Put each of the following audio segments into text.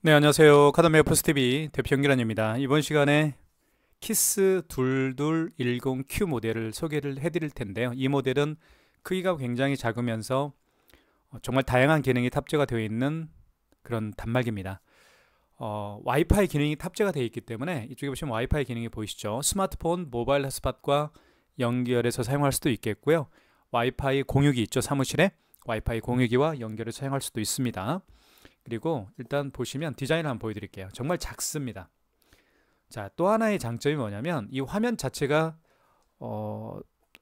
네, 안녕하세요. 카드메어 플스TV 대표 연기란입니다. 이번 시간에 키스 2210Q 모델을 소개를 해드릴 텐데요. 이 모델은 크기가 굉장히 작으면서 정말 다양한 기능이 탑재가 되어 있는 그런 단말기입니다. 와이파이 기능이 탑재가 되어 있기 때문에 이쪽에 보시면 와이파이 기능이 보이시죠? 스마트폰 모바일 핫스팟과 연결해서 사용할 수도 있겠고요. 와이파이 공유기 있죠, 사무실에. 와이파이 공유기와 연결해서 사용할 수도 있습니다. 그리고 일단 보시면 디자인을 한번 보여드릴게요. 정말 작습니다. 자, 또 하나의 장점이 뭐냐면 이 화면 자체가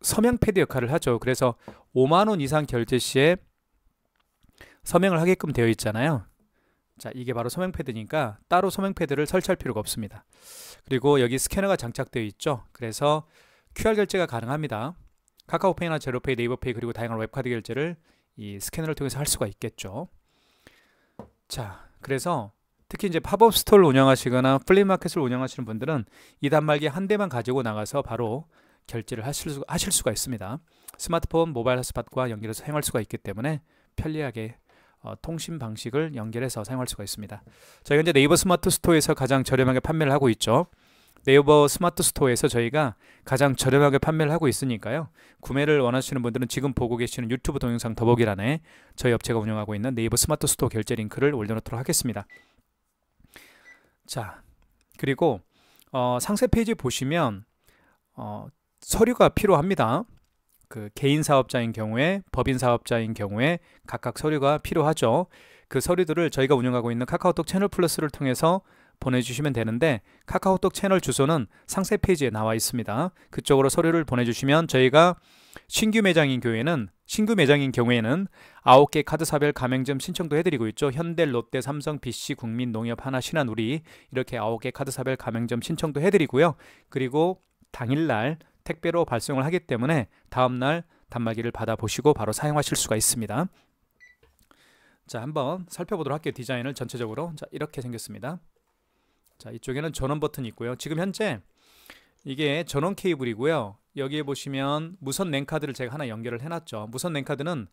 서명 패드 역할을 하죠. 그래서 5만원 이상 결제 시에 서명을 하게끔 되어 있잖아요. 자, 이게 바로 서명 패드니까 따로 서명 패드를 설치할 필요가 없습니다. 그리고 여기 스캐너가 장착되어 있죠. 그래서 QR 결제가 가능합니다. 카카오페이나 제로페이, 네이버페이 그리고 다양한 웹카드 결제를 이 스캐너를 통해서 할 수가 있겠죠. 자, 그래서 특히 이제 팝업 스토어를 운영하시거나 플리마켓을 운영하시는 분들은 이 단말기 한 대만 가지고 나가서 바로 결제를 하실 수가 있습니다. 스마트폰 모바일 핫스팟과 연결해서 사용할 수가 있기 때문에 편리하게 통신 방식을 연결해서 사용할 수가 있습니다. 저희가 이제 네이버 스마트 스토어에서 가장 저렴하게 판매를 하고 있죠. 네이버 스마트 스토어에서 저희가 가장 저렴하게 판매를 하고 있으니까요. 구매를 원하시는 분들은 지금 보고 계시는 유튜브 동영상 더보기란에 저희 업체가 운영하고 있는 네이버 스마트 스토어 결제 링크를 올려놓도록 하겠습니다. 자, 그리고 상세 페이지 보시면 서류가 필요합니다. 그 개인 사업자인 경우에, 법인 사업자인 경우에 각각 서류가 필요하죠. 그 서류들을 저희가 운영하고 있는 카카오톡 채널 플러스를 통해서 보내주시면 되는데 카카오톡 채널 주소는 상세 페이지에 나와 있습니다. 그쪽으로 서류를 보내주시면 저희가 신규 매장인 경우에는 9개 카드사별 가맹점 신청도 해드리고 있죠. 현대, 롯데, 삼성, BC, 국민, 농협, 하나, 신한, 우리 이렇게 9개 카드사별 가맹점 신청도 해드리고요. 그리고 당일날 택배로 발송을 하기 때문에 다음날 단말기를 받아보시고 바로 사용하실 수가 있습니다. 자, 한번 살펴보도록 할게요. 디자인을 전체적으로. 자, 이렇게 생겼습니다. 자, 이쪽에는 전원 버튼이 있고요. 지금 현재 이게 전원 케이블이고요. 여기에 보시면 무선 랜카드를 제가 하나 연결을 해놨죠. 무선 랜카드는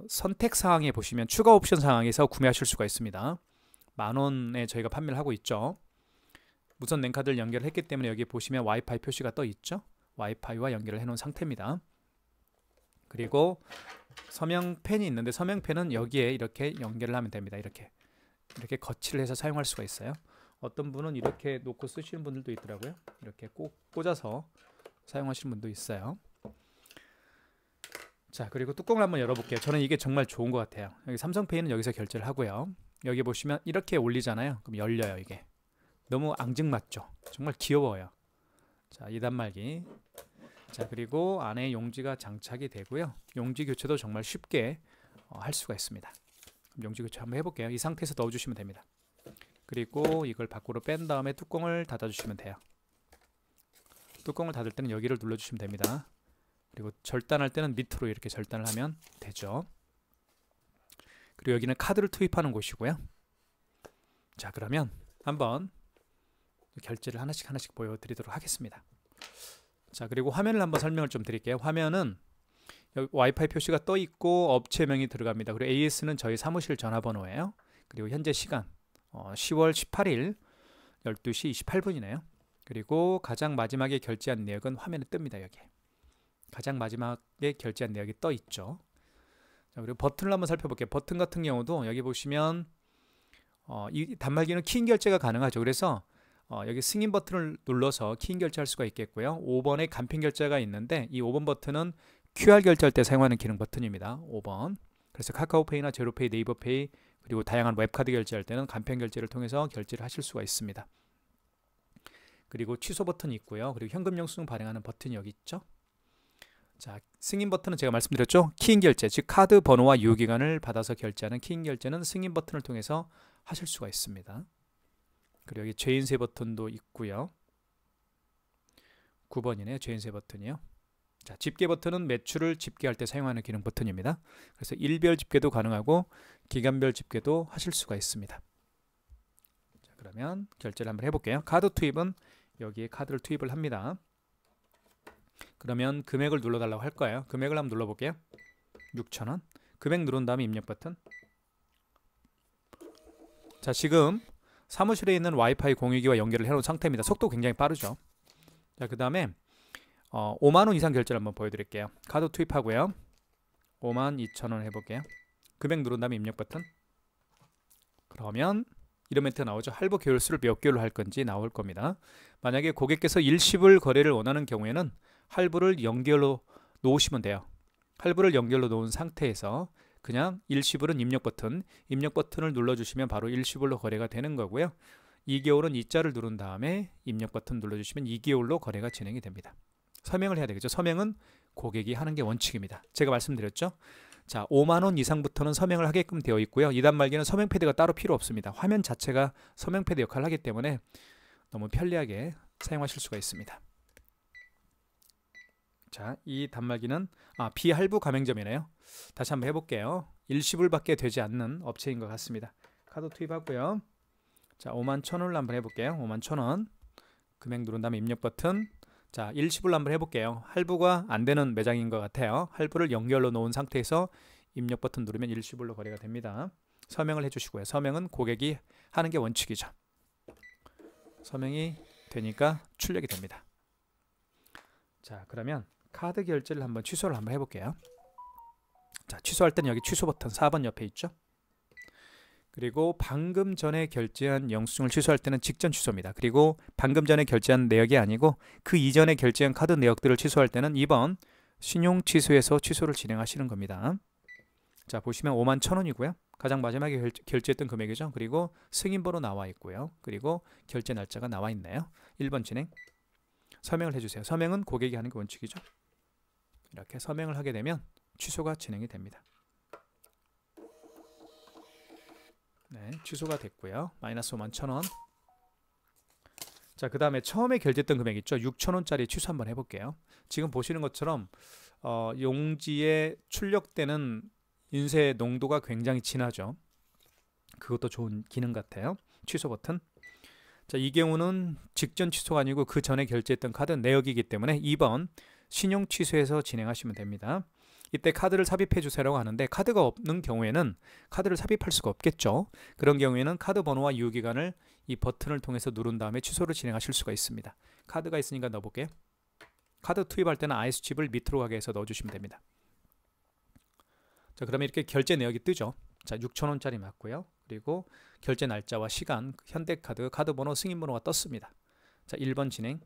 선택 사항에 보시면 추가 옵션 사항에서 구매하실 수가 있습니다. 10,000원에 저희가 판매를 하고 있죠. 무선 랜카드를 연결했기 때문에 여기 보시면 와이파이 표시가 떠 있죠. 와이파이와 연결을 해놓은 상태입니다. 그리고 서명펜이 있는데 서명펜은 여기에 이렇게 연결을 하면 됩니다. 이렇게 거치를 해서 사용할 수가 있어요. 어떤 분은 이렇게 놓고 쓰시는 분들도 있더라고요. 이렇게 꼭 꽂아서 사용하시는 분도 있어요. 자, 그리고 뚜껑을 한번 열어볼게요. 저는 이게 정말 좋은 것 같아요. 여기 삼성페이는 여기서 결제를 하고요. 여기 보시면 이렇게 올리잖아요. 그럼 열려요. 이게 너무 앙증맞죠. 정말 귀여워요. 자, 이 단말기. 자, 그리고 안에 용지가 장착이 되고요. 용지 교체도 정말 쉽게 할 수가 있습니다. 그럼 용지 교체 한번 해볼게요. 이 상태에서 넣어주시면 됩니다. 그리고 이걸 밖으로 뺀 다음에 뚜껑을 닫아주시면 돼요. 뚜껑을 닫을 때는 여기를 눌러주시면 됩니다. 그리고 절단할 때는 밑으로 이렇게 절단을 하면 되죠. 그리고 여기는 카드를 투입하는 곳이고요. 자, 그러면 한번 결제를 하나씩 보여드리도록 하겠습니다. 자, 그리고 화면을 한번 설명을 좀 드릴게요. 화면은 여기 와이파이 표시가 떠 있고 업체명이 들어갑니다. 그리고 AS는 저희 사무실 전화번호예요. 그리고 현재 시간 10월 18일 12시 28분이네요. 그리고 가장 마지막에 결제한 내역은 화면에 뜹니다. 여기 가장 마지막에 결제한 내역이 떠 있죠. 자, 그리고 버튼을 한번 살펴볼게요. 버튼 같은 경우도 여기 보시면 이 단말기는 키인 결제가 가능하죠. 그래서 여기 승인 버튼을 눌러서 키인 결제할 수가 있겠고요. 5번에 간편 결제가 있는데 이 5번 버튼은 QR 결제할 때 사용하는 기능 버튼입니다. 5번. 그래서 카카오페이나 제로페이, 네이버페이 그리고 다양한 웹카드 결제할 때는 간편 결제를 통해서 결제를 하실 수가 있습니다. 그리고 취소 버튼이 있고요. 그리고 현금 영수증 발행하는 버튼이 여기 있죠. 자, 승인 버튼은 제가 말씀드렸죠. 키인 결제, 즉 카드 번호와 유효기간을 받아서 결제하는 키인 결제는 승인 버튼을 통해서 하실 수가 있습니다. 그리고 여기 죄인세 버튼도 있고요. 9번이네요. 죄인세 버튼이요. 자, 집계 버튼은 매출을 집계할 때 사용하는 기능 버튼입니다. 그래서 일별 집계도 가능하고 기간별 집계도 하실 수가 있습니다. 자, 그러면 결제를 한번 해볼게요. 카드 투입은 여기에 카드를 투입을 합니다. 그러면 금액을 눌러달라고 할 거예요. 금액을 한번 눌러볼게요. 6,000원. 금액 누른 다음에 입력 버튼. 자, 자, 지금 사무실에 있는 와이파이 공유기와 연결을 해놓은 상태입니다. 속도 굉장히 빠르죠. 자, 그 다음에 5만원 이상 결제를 한번 보여드릴게요. 카드 투입하고요. 52,000원 해볼게요. 금액 누른 다음에 입력 버튼. 그러면 이런 멘트가 나오죠. 할부 개월수를 몇 개월로 할 건지 나올 겁니다. 만약에 고객께서 일시불 거래를 원하는 경우에는 할부를 연결로 놓으시면 돼요. 할부를 연결로 놓은 상태에서 그냥 일시불은 입력 버튼을 눌러주시면 바로 일시불로 거래가 되는 거고요. 2개월은 이자를 누른 다음에 입력 버튼 눌러주시면 2개월로 거래가 진행이 됩니다. 서명을 해야 되겠죠. 서명은 고객이 하는 게 원칙입니다. 제가 말씀드렸죠. 자, 5만원 이상부터는 서명을 하게끔 되어 있고요. 2단 말기는 서명 패드가 따로 필요 없습니다. 화면 자체가 서명 패드 역할을 하기 때문에 너무 편리하게 사용하실 수가 있습니다. 자, 이 단말기는 비할부 가맹점이네요. 다시 한번 해볼게요. 일시불밖에 되지 않는 업체인 것 같습니다. 카드 투입하고요. 자, 51,000원을 한번 해볼게요. 51,000원 금액 누른 다음에 입력 버튼. 자, 일시불로 한번 해볼게요. 할부가 안 되는 매장인 것 같아요. 할부를 연결로 놓은 상태에서 입력 버튼 누르면 일시불로 거래가 됩니다. 서명을 해주시고요. 서명은 고객이 하는 게 원칙이죠. 서명이 되니까 출력이 됩니다. 자, 그러면 카드 결제를 한번 취소를 한번 해볼게요. 자, 취소할 때는 여기 취소 버튼 4번 옆에 있죠. 그리고 방금 전에 결제한 영수증을 취소할 때는 직전 취소입니다. 그리고 방금 전에 결제한 내역이 아니고 그 이전에 결제한 카드 내역들을 취소할 때는 2번 신용 취소에서 취소를 진행하시는 겁니다. 자, 보시면 51,000원이고요. 가장 마지막에 결제했던 금액이죠. 그리고 승인번호 나와 있고요. 그리고 결제 날짜가 나와 있네요. 1번 진행. 서명을 해주세요. 서명은 고객이 하는 게 원칙이죠. 이렇게 서명을 하게 되면 취소가 진행이 됩니다. 네, 취소가 됐고요. 마이너스 51,000원. 자, 그 다음에 처음에 결제했던 금액 있죠. 6,000원짜리 취소 한번 해볼게요. 지금 보시는 것처럼 용지에 출력되는 인쇄 농도가 굉장히 진하죠. 그것도 좋은 기능 같아요. 취소 버튼. 자, 이 경우는 직전 취소가 아니고 그 전에 결제했던 카드 내역이기 때문에 2번 신용 취소해서 진행하시면 됩니다. 이때 카드를 삽입해 주세요라고 하는데 카드가 없는 경우에는 카드를 삽입할 수가 없겠죠. 그런 경우에는 카드 번호와 유효기간을 이 버튼을 통해서 누른 다음에 취소를 진행하실 수가 있습니다. 카드가 있으니까 넣어볼게요. 카드 투입할 때는 IS칩을 밑으로 가게 해서 넣어주시면 됩니다. 자, 그러면 이렇게 결제 내역이 뜨죠. 자, 6,000원짜리 맞고요. 그리고 결제 날짜와 시간, 현대카드, 카드번호, 승인번호가 떴습니다. 자, 1번 진행.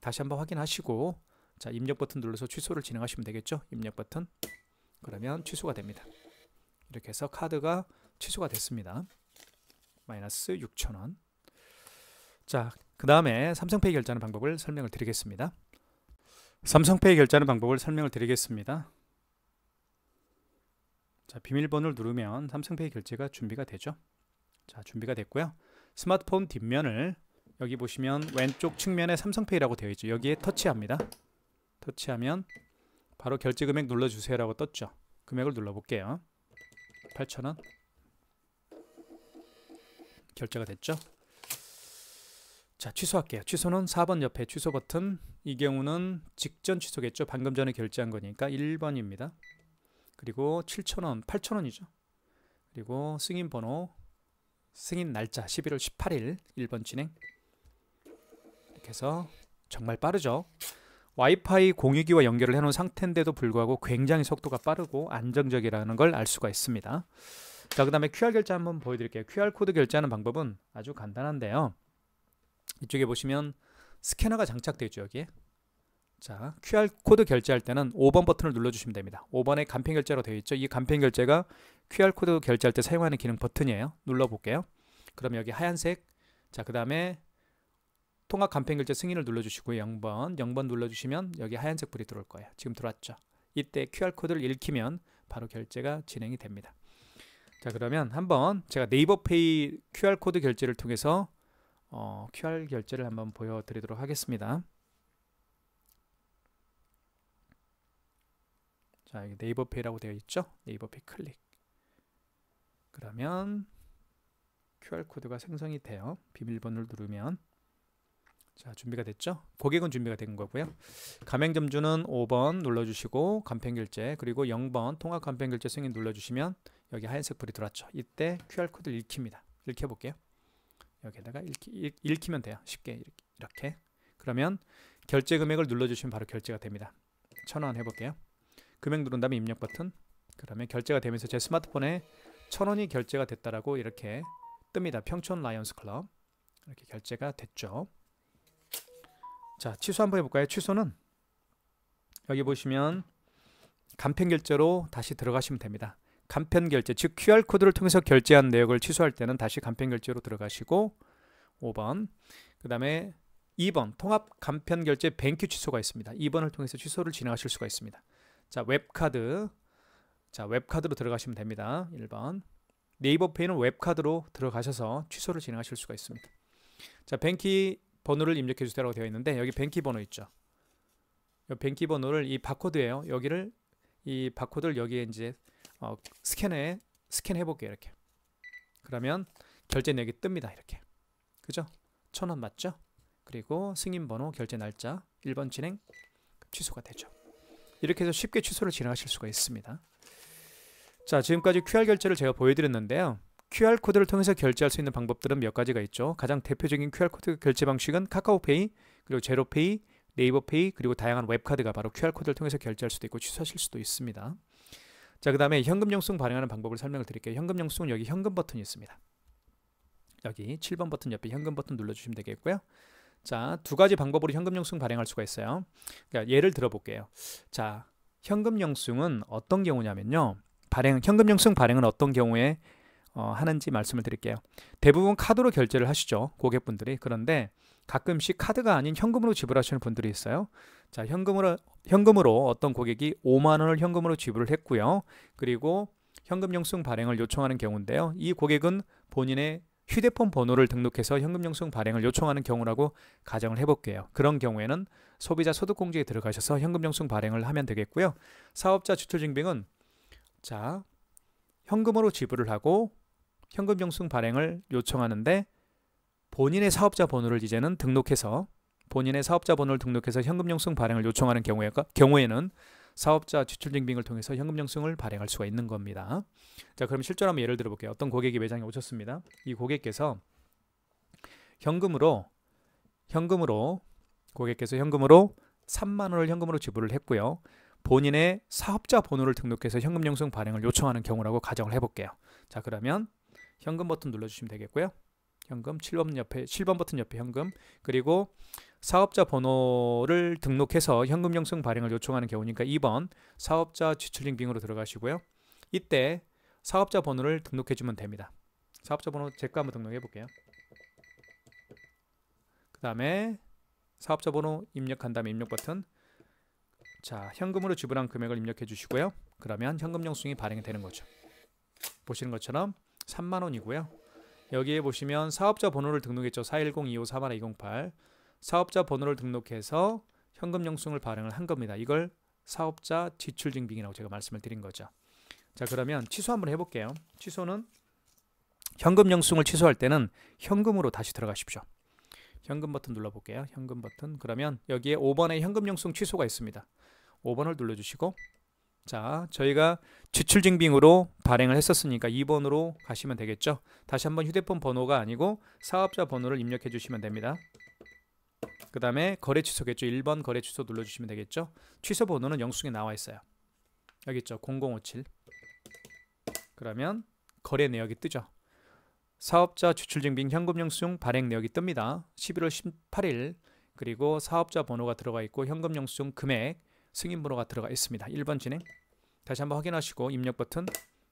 다시 한번 확인하시고 자, 입력 버튼 눌러서 취소를 진행하시면 되겠죠. 입력 버튼. 그러면 취소가 됩니다. 이렇게 해서 카드가 취소가 됐습니다. 마이너스 6,000원. 자, 그 다음에 삼성페이 결제하는 방법을 설명을 드리겠습니다. 삼성페이 결제하는 방법을 설명을 드리겠습니다. 자, 비밀번호를 누르면 삼성페이 결제가 준비가 되죠. 자, 준비가 됐고요. 스마트폰 뒷면을 여기 보시면 왼쪽 측면에 삼성페이라고 되어 있죠. 여기에 터치합니다. 터치하면 바로 결제 금액 눌러주세요 라고 떴죠. 금액을 눌러볼게요. 8,000원. 결제가 됐죠. 자, 취소할게요. 취소는 4번 옆에 취소 버튼. 이 경우는 직전 취소겠죠. 방금 전에 결제한 거니까 1번입니다. 그리고 7,000원, 8,000원이죠. 그리고 승인 번호, 승인 날짜 11월 18일 1번 진행. 이렇게 해서 정말 빠르죠. 와이파이 공유기와 연결을 해놓은 상태인데도 불구하고 굉장히 속도가 빠르고 안정적이라는 걸 알 수가 있습니다. 자, 그 다음에 QR 결제 한번 보여드릴게요. QR코드 결제하는 방법은 아주 간단한데요. 이쪽에 보시면 스캐너가 장착되어 있죠. 여기에. 자, QR코드 결제할 때는 5번 버튼을 눌러주시면 됩니다. 5번에 간편 결제로 되어 있죠. 이 간편 결제가 QR코드 결제할 때 사용하는 기능 버튼이에요. 눌러볼게요. 그럼 여기 하얀색. 자, 그 다음에 통합 간편 결제 승인을 눌러주시고요. 0번 눌러주시면 여기 하얀색 불이 들어올 거예요. 지금 들어왔죠. 이때 QR코드를 읽히면 바로 결제가 진행이 됩니다. 자, 그러면 한번 제가 네이버페이 QR코드 결제를 통해서 QR 결제를 한번 보여드리도록 하겠습니다. 자, 여기 네이버페이라고 되어 있죠. 네이버페이 클릭. 그러면 QR코드가 생성이 돼요. 비밀번호를 누르면. 자, 준비가 됐죠? 고객은 준비가 된 거고요. 가맹점주는 5번 눌러주시고 간편결제, 그리고 0번 통합 간편결제 승인 눌러주시면 여기 하얀색 불이 들어왔죠. 이때 QR코드를 읽힙니다. 읽혀볼게요. 여기다가 읽히면 돼요. 쉽게 이렇게. 그러면 결제 금액을 눌러주시면 바로 결제가 됩니다. 1,000원 해볼게요. 금액 누른 다음에 입력 버튼. 그러면 결제가 되면서 제 스마트폰에 1,000원이 결제가 됐다라고 이렇게 뜹니다. 평촌 라이온스 클럽. 이렇게 결제가 됐죠. 자, 취소 한번 해볼까요? 취소는 여기 보시면 간편 결제로 다시 들어가시면 됩니다. 간편 결제, 즉 QR코드를 통해서 결제한 내역을 취소할 때는 다시 간편 결제로 들어가시고 5번, 그 다음에 2번 통합 간편 결제 뱅큐 취소가 있습니다. 2번을 통해서 취소를 진행하실 수가 있습니다. 자, 웹카드. 자, 웹카드로 들어가시면 됩니다. 1번. 네이버페이는 웹카드로 들어가셔서 취소를 진행하실 수가 있습니다. 자, 뱅키 번호를 입력해 주세요라고 되어 있는데 여기 뱅키 번호 있죠. 이 뱅키 번호를 이 바코드예요. 여기를 이 바코드를 여기에 이제 스캔해 볼게요. 이렇게. 그러면 결제 내역이 뜹니다. 이렇게. 그죠? 1,000원 맞죠? 그리고 승인 번호, 결제 날짜, 1번 진행, 취소가 되죠. 이렇게 해서 쉽게 취소를 진행하실 수가 있습니다. 자, 지금까지 QR 결제를 제가 보여드렸는데요. QR코드를 통해서 결제할 수 있는 방법들은 몇 가지가 있죠. 가장 대표적인 QR코드 결제 방식은 카카오페이, 그리고 제로페이, 네이버페이, 그리고 다양한 웹카드가 바로 QR코드를 통해서 결제할 수도 있고 취소하실 수도 있습니다. 자, 그 다음에 현금 영수증 발행하는 방법을 설명을 드릴게요. 현금 영수증은 여기 현금 버튼이 있습니다. 여기 7번 버튼 옆에 현금 버튼 눌러주시면 되겠고요. 자, 두 가지 방법으로 현금 영수증 발행할 수가 있어요. 그러니까 예를 들어 볼게요. 자, 현금 영수증은 어떤 경우냐면요. 현금 영수증 발행은 어떤 경우에 하는지 말씀을 드릴게요. 대부분 카드로 결제를 하시죠. 고객분들이. 그런데 가끔씩 카드가 아닌 현금으로 지불하시는 분들이 있어요. 자, 현금으로 어떤 고객이 5만 원을 현금으로 지불을 했고요. 그리고 현금 영수증 발행을 요청하는 경우인데요. 이 고객은 본인의 휴대폰 번호를 등록해서 현금 영수증 발행을 요청하는 경우라고 가정을 해볼게요. 그런 경우에는 소비자 소득공제에 들어가셔서 현금 영수증 발행을 하면 되겠고요. 사업자 지출증빙은 자, 현금으로 지불을 하고 현금 영수증 발행을 요청하는데 본인의 사업자 번호를 이제는 등록해서 현금 영수증 발행을 요청하는 경우에는 사업자 지출증빙을 통해서 현금 영수증을 발행할 수가 있는 겁니다. 자, 그럼 실제로 한번 예를 들어 볼게요. 어떤 고객이 매장에 오셨습니다. 이 고객께서 현금으로 3만 원을 현금으로 지불을 했고요. 본인의 사업자 번호를 등록해서 현금 영수증 발행을 요청하는 경우라고 가정을 해볼게요. 자, 그러면 현금 버튼 눌러주시면 되겠고요. 현금 7번 버튼 옆에 현금, 그리고 사업자 번호를 등록해서 현금 영수증 발행을 요청하는 경우니까 2번 사업자 지출증빙으로 들어가시고요. 이때 사업자 번호를 등록해주면 됩니다. 사업자 번호 제거 한번 등록해 볼게요. 그 다음에 사업자 번호 입력한 다음에 입력 버튼. 자, 현금으로 지불한 금액을 입력해 주시고요. 그러면 현금 영수증이 발행이 되는 거죠. 보시는 것처럼 3만 원이고요. 여기에 보시면 사업자 번호를 등록했죠. 410-2541-208. 사업자 번호를 등록해서 현금 영수증을 발행을 한 겁니다. 이걸 사업자 지출증빙이라고 제가 말씀을 드린 거죠. 자, 그러면 취소 한번 해볼게요. 취소는 현금 영수증을 취소할 때는 현금으로 다시 들어가십시오. 현금 버튼 눌러볼게요. 현금 버튼. 그러면 여기에 5번에 현금 영수증 취소가 있습니다. 5번을 눌러주시고, 자, 저희가 지출증빙으로 발행을 했었으니까 2번으로 가시면 되겠죠. 다시 한번 휴대폰 번호가 아니고 사업자 번호를 입력해 주시면 됩니다. 그 다음에 거래 취소겠죠. 1번 거래 취소 눌러주시면 되겠죠. 취소 번호는 영수증에 나와 있어요. 여기 있죠. 0057. 그러면 거래 내역이 뜨죠. 사업자 지출증빙 현금 영수증 발행 내역이 뜹니다. 11월 18일. 그리고 사업자 번호가 들어가 있고 현금 영수증 금액, 승인 번호가 들어가 있습니다. 1번 진행. 다시 한번 확인하시고 입력 버튼.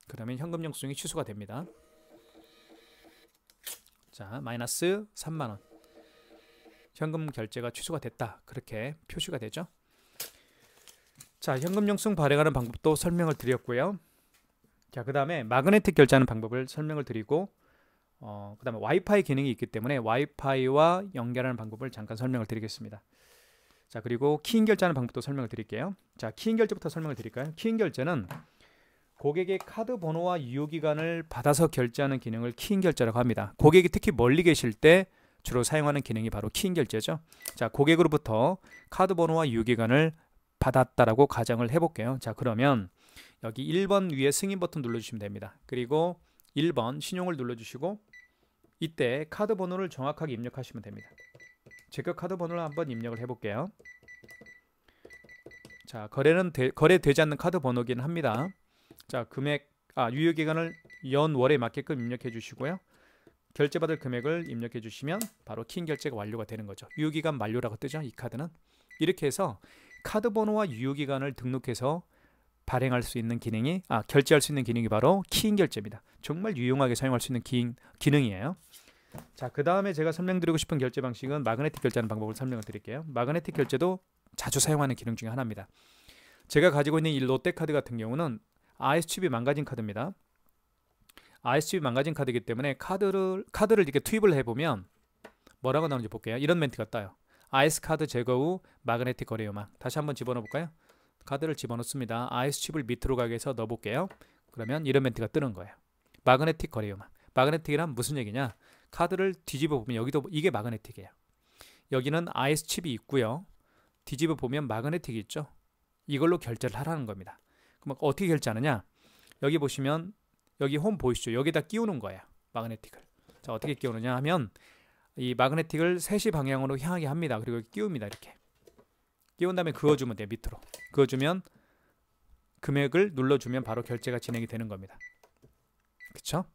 그러면 현금 영수증이 취소가 됩니다. 자, 마이너스 3만 원. 현금 결제가 취소가 됐다. 그렇게 표시가 되죠. 자, 현금 영수증 발행하는 방법도 설명을 드렸고요. 자, 그 다음에 마그네틱 결제하는 방법을 설명을 드리고, 그 다음에 와이파이 기능이 있기 때문에 와이파이와 연결하는 방법을 잠깐 설명을 드리겠습니다. 자, 그리고 키인 결제하는 방법도 설명을 드릴게요. 자, 키인 결제부터 설명을 드릴까요? 키인 결제는 고객의 카드 번호와 유효기간을 받아서 결제하는 기능을 키인 결제라고 합니다. 고객이 특히 멀리 계실 때 주로 사용하는 기능이 바로 키인 결제죠. 자, 고객으로부터 카드 번호와 유효기간을 받았다라고 가정을 해볼게요. 자, 그러면 여기 1번 위에 승인 버튼 눌러주시면 됩니다. 그리고 1번 신용을 눌러주시고 이때 카드 번호를 정확하게 입력하시면 됩니다. 제가 카드 번호를 한번 입력을 해볼게요. 자, 거래되지 않는 카드 번호기는 합니다. 자, 유효기간을 연월에 맞게끔 입력해 주시고요. 결제받을 금액을 입력해 주시면 바로 킹 결제가 완료가 되는 거죠. 유효기간 만료라고 뜨죠, 이 카드는. 이렇게 해서 카드 번호와 유효기간을 등록해서 발행할 수 있는 기능이 결제할 수 있는 기능이 바로 킹 결제입니다. 정말 유용하게 사용할 수 있는 기능이에요. 자, 그 다음에 제가 설명드리고 싶은 결제 방식은 마그네틱 결제하는 방법을 설명을 드릴게요. 마그네틱 결제도 자주 사용하는 기능 중에 하나입니다. 제가 가지고 있는 이 롯데카드 같은 경우는 IS칩이 망가진 카드입니다. IS칩이 망가진 카드이기 때문에 카드를 이렇게 투입을 해보면 뭐라고 나오는지 볼게요. 이런 멘트가 떠요. IS카드 제거 후 마그네틱 거래 요망. 다시 한번 집어넣어 볼까요? 카드를 집어넣습니다. IS칩을 밑으로 가게 해서 넣어볼게요. 그러면 이런 멘트가 뜨는 거예요. 마그네틱 거래 요망. 마그네틱이란 무슨 얘기냐? 카드를 뒤집어 보면 여기도 이게 마그네틱이에요. 여기는 IS칩이 있고요. 뒤집어 보면 마그네틱이 있죠. 이걸로 결제를 하라는 겁니다. 그럼 어떻게 결제하느냐? 여기 보시면 여기 홈 보이시죠? 여기다 끼우는 거예요. 마그네틱을. 자, 어떻게 끼우느냐 하면 이 마그네틱을 3시 방향으로 향하게 합니다. 그리고 끼웁니다. 이렇게. 끼운 다음에 그어주면 돼요. 밑으로. 그어주면 금액을 눌러주면 바로 결제가 진행이 되는 겁니다. 그쵸?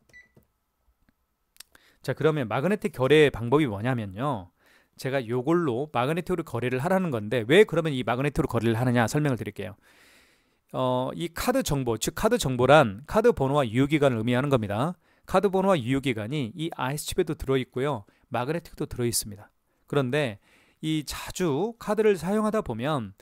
자, 그러면 마그네틱 거래 방법이 뭐냐면요. 제가 요걸로 마그네틱으로 거래를 하라는 건데 왜 그러면 이 마그네틱으로 거래를 하느냐 설명을 드릴게요. 이 카드 정보, 즉 카드 정보란 카드 번호와 유효기간을 의미하는 겁니다. 카드 번호와 유효기간이 이 IS칩에도 들어있고요. 마그네틱도 들어있습니다. 그런데 이 자주 카드를 사용하다 보면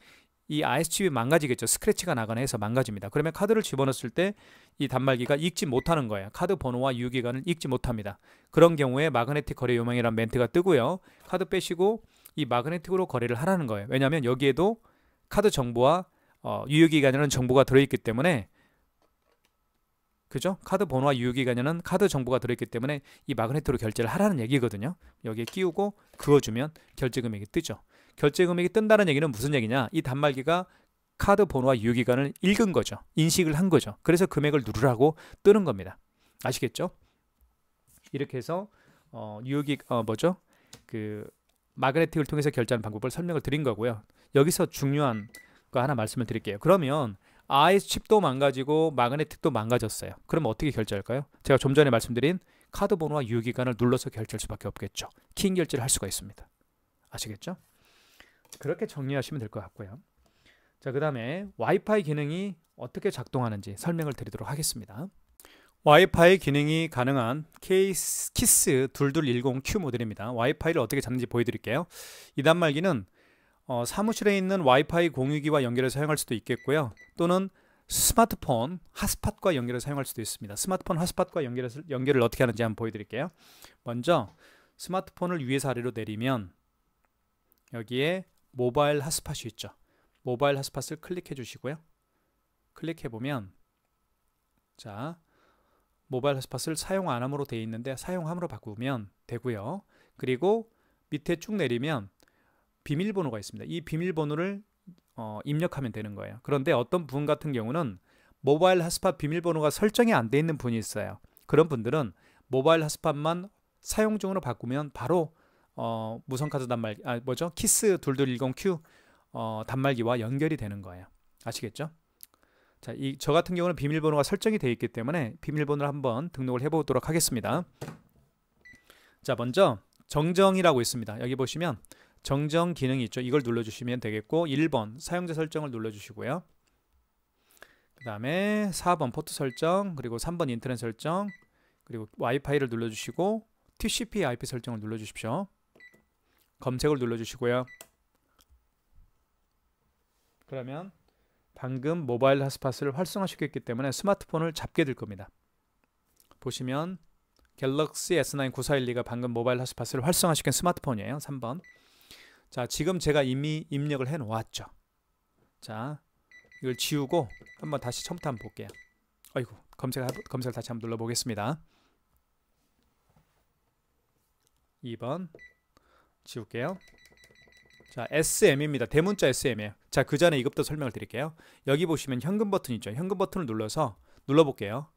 이 IS칩이 망가지겠죠. 스크래치가 나거나 해서 망가집니다. 그러면 카드를 집어넣었을 때 이 단말기가 읽지 못하는 거예요. 카드 번호와 유효기간을 읽지 못합니다. 그런 경우에 마그네틱 거래 요망이라는 멘트가 뜨고요. 카드 빼시고 이 마그네틱으로 거래를 하라는 거예요. 왜냐하면 여기에도 카드 정보와 유효기간이라는 정보가 들어있기 때문에, 그죠? 카드 번호와 유효기간에는 카드 정보가 들어있기 때문에 이 마그네틱으로 결제를 하라는 얘기거든요. 여기에 끼우고 그어주면 결제 금액이 뜨죠. 결제 금액이 뜬다는 얘기는 무슨 얘기냐? 이 단말기가 카드 번호와 유효기간을 읽은 거죠. 인식을 한 거죠. 그래서 금액을 누르라고 뜨는 겁니다. 아시겠죠? 이렇게 해서 마그네틱을 통해서 결제하는 방법을 설명을 드린 거고요. 여기서 중요한 거 하나 말씀을 드릴게요. 그러면 IS칩도 망가지고 마그네틱도 망가졌어요. 그럼 어떻게 결제할까요? 제가 좀 전에 말씀드린 카드 번호와 유효기간을 눌러서 결제할 수밖에 없겠죠. 킹 결제를 할 수가 있습니다. 아시겠죠? 그렇게 정리하시면 될 것 같고요. 자, 그 다음에 와이파이 기능이 어떻게 작동하는지 설명을 드리도록 하겠습니다. 와이파이 기능이 가능한 키스 2210Q 모델입니다. 와이파이를 어떻게 잡는지 보여드릴게요. 이 단말기는 사무실에 있는 와이파이 공유기와 연결해서 사용할 수도 있겠고요. 또는 스마트폰 핫스팟과 연결해서 사용할 수도 있습니다. 스마트폰 핫스팟과 연결을 어떻게 하는지 한번 보여드릴게요. 먼저 스마트폰을 위에서 아래로 내리면 여기에 모바일 핫스팟이 있죠. 모바일 핫스팟을 클릭해 주시고요. 클릭해 보면 자, 모바일 핫스팟을 사용 안 함으로 되어 있는데 사용함으로 바꾸면 되고요. 그리고 밑에 쭉 내리면 비밀번호가 있습니다. 이 비밀번호를 입력하면 되는 거예요. 그런데 어떤 분 같은 경우는 모바일 핫스팟 비밀번호가 설정이 안 돼 있는 분이 있어요. 그런 분들은 모바일 핫스팟만 사용 중으로 바꾸면 바로 무선카드 단말기 키스 2210Q 단말기와 연결이 되는 거예요. 아시겠죠? 자, 저 같은 경우는 비밀번호가 설정이 되어 있기 때문에 비밀번호를 한번 등록을 해보도록 하겠습니다. 자, 먼저 정정이라고 있습니다. 여기 보시면 정정 기능이 있죠. 이걸 눌러주시면 되겠고 1번 사용자 설정을 눌러주시고요. 그 다음에 4번 포트 설정, 그리고 3번 인터넷 설정, 그리고 와이파이를 눌러주시고 TCP IP 설정을 눌러주십시오. 검색을 눌러주시고요. 그러면 방금 모바일 핫스팟을 활성화시켰기 때문에 스마트폰을 잡게 될 겁니다. 보시면 갤럭시 S9 9412가 방금 모바일 핫스팟을 활성화시킨 스마트폰이에요. 3번. 자, 지금 제가 이미 입력을 해 놓았죠. 자, 이걸 지우고 한번 다시 처음부터 한번 볼게요. 아이고, 검색을 다시 한번 눌러보겠습니다. 2번 지울게요. 자, SM입니다. 대문자 SM이에요. 자, 그 전에 이것부터 설명을 드릴게요. 여기 보시면 현금 버튼 있죠. 현금 버튼을 눌러볼게요.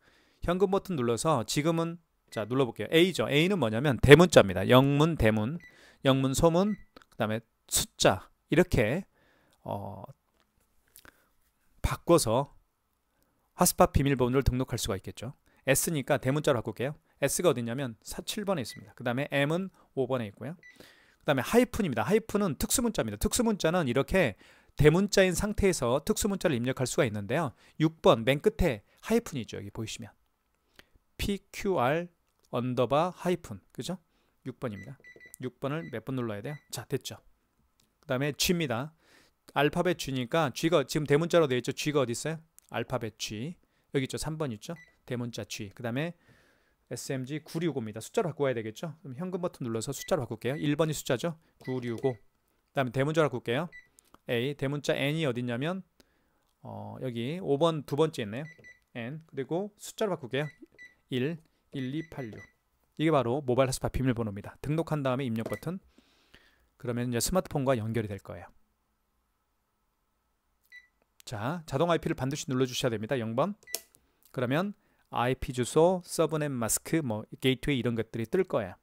현금 버튼 눌러서 지금은 자, 눌러볼게요. A죠. A는 뭐냐면 대문자입니다. 영문, 대문, 영문, 소문, 그 다음에 숫자 이렇게 바꿔서 핫스팟 비밀번호를 등록할 수가 있겠죠. S니까 대문자로 바꿀게요. S가 어디냐면 7번에 있습니다. 그 다음에 M은 5번에 있고요. 그 다음에 하이픈입니다. 하이픈은 특수문자입니다. 특수문자는 이렇게 대문자인 상태에서 특수문자를 입력할 수가 있는데요. 6번 맨 끝에 하이픈이죠. 여기 보이시면 PQR 언더바 하이픈, 그죠? 6번입니다. 6번을 몇 번 눌러야 돼요? 자, 됐죠. 그 다음에 G입니다. 알파벳 G니까 G가 지금 대문자로 되어 있죠. G가 어디 있어요? 알파벳 G 여기 있죠. 3번 있죠. 대문자 G. 그 다음에 SMG 965입니다. 숫자로 바꿔야 되겠죠. 그럼 현금 버튼 눌러서 숫자로 바꿀게요. 1번이 숫자죠. 965. 그 다음에 대문자로 바꿀게요. A. 대문자 N이 어딨냐면 여기 5번 두 번째 있네요. N. 그리고 숫자로 바꿀게요. 1, 1286. 이게 바로 모바일 핫스팟 비밀번호입니다. 등록한 다음에 입력 버튼. 그러면 이제 스마트폰과 연결이 될 거예요. 자, 자동 IP를 반드시 눌러주셔야 됩니다. 0번. 그러면 IP 주소, 서브넷 마스크, 뭐 게이트웨이 이런 것들이 뜰 거예요.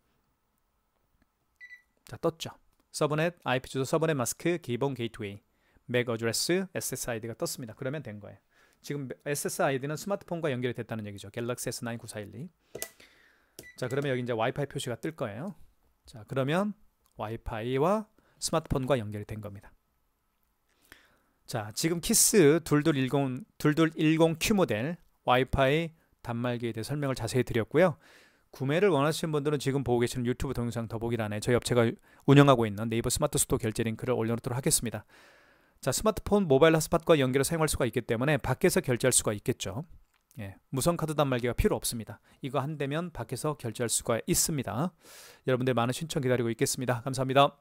자, 떴죠. 서브넷, IP 주소, 서브넷 마스크, 기본 게이트웨이, 맥 어드레스, SSID가 떴습니다. 그러면 된 거예요. 지금 SSID는 스마트폰과 연결이 됐다는 얘기죠. 갤럭시 S9 9412. 자, 그러면 여기 이제 와이파이 표시가 뜰 거예요. 자, 그러면 와이파이와 스마트폰과 연결이 된 겁니다. 자, 지금 키스 2210Q 모델 와이파이 단말기에 대해 설명을 자세히 드렸고요. 구매를 원하시는 분들은 지금 보고 계시는 유튜브 동영상 더보기란에 저희 업체가 운영하고 있는 네이버 스마트 스토어 결제 링크를 올려놓도록 하겠습니다. 자, 스마트폰 모바일 핫스팟과 연결해 사용할 수가 있기 때문에 밖에서 결제할 수가 있겠죠. 예, 무선 카드 단말기가 필요 없습니다. 이거 한 대면 밖에서 결제할 수가 있습니다. 여러분들 많은 신청 기다리고 있겠습니다. 감사합니다.